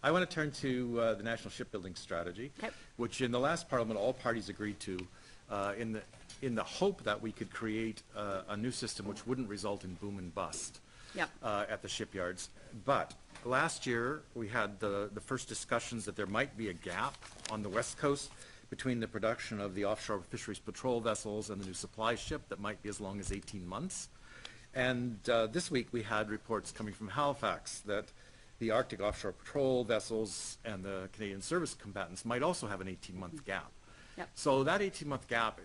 I want to turn to the National Shipbuilding Strategy, which in the last Parliament all parties agreed to in the hope that we could create a new system which wouldn't result in boom and bust at the shipyards. But last year we had the first discussions that there might be a gap on the West Coast between the production of the offshore fisheries patrol vessels and the new supply ship that might be as long as 18 months. And this week we had reports coming from Halifax that the Arctic offshore patrol vessels and the Canadian service combatants might also have an 18-month gap. So that 18-month gap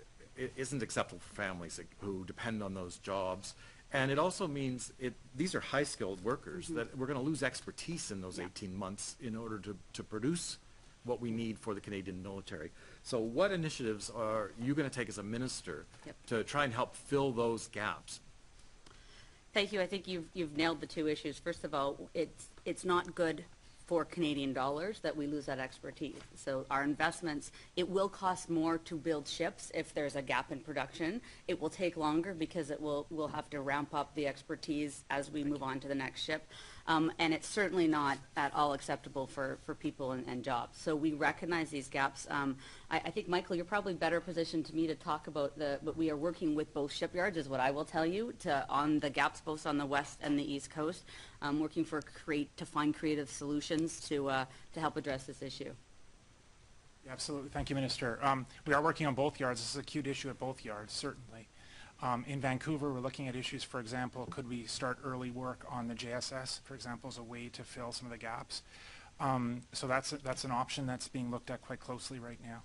isn't acceptable for families who depend on those jobs. And it also means these are high-skilled workers that we're going to lose expertise in those 18 months in order to produce what we need for the Canadian military. So what initiatives are you going to take as a minister to try and help fill those gaps? Thank you. I think you've nailed the two issues. First of all, it's not good for Canadian dollars that we lose that expertise. So our investments, it will cost more to build ships if there's a gap in production. It will take longer because we'll have to ramp up the expertise as we move on to the next ship. And it's certainly not at all acceptable for people and jobs. So we recognize these gaps. I think, Michael, you're probably better positioned to me to talk about but we are working with both shipyards, is what I will tell you, on the gaps both on the west and the east coast, working to find creative solutions to help address this issue. Yeah, absolutely. Thank you, Minister. We are working on both yards. This is an acute issue at both yards, certainly. In Vancouver, we're looking at issues, for example, could we start early work on the JSS, for example, as a way to fill some of the gaps? So that's an option that's being looked at quite closely right now.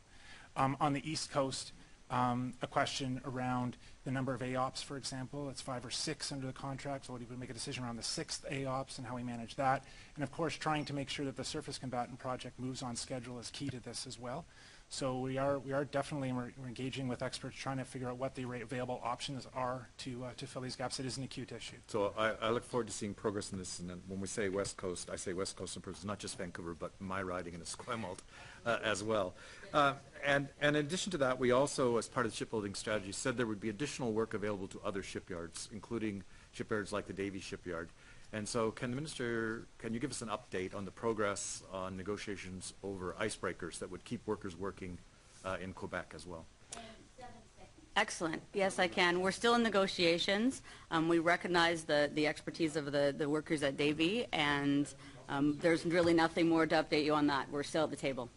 On the East Coast, a question around the number of AOPS, for example. It's 5 or 6 under the contract, so we would make a decision around the 6th AOPS and how we manage that. And of course, trying to make sure that the surface combatant project moves on schedule is key to this as well. So we are definitely we're engaging with experts, trying to figure out what the available options are to fill these gaps. It is an acute issue. So I look forward to seeing progress in this. And then when we say West Coast, I say West Coast improves, not just Vancouver, but my riding in Esquimalt as well. And in addition to that, we also, as part of the shipbuilding strategy, said there would be additional work available to other shipyards, including shipyards like the Davie shipyard. And so can you give us an update on the progress on negotiations over icebreakers that would keep workers working in Quebec as well? Excellent. Yes, I can. We're still in negotiations. We recognize the expertise of the workers at Davie, and there's really nothing more to update you on that. We're still at the table.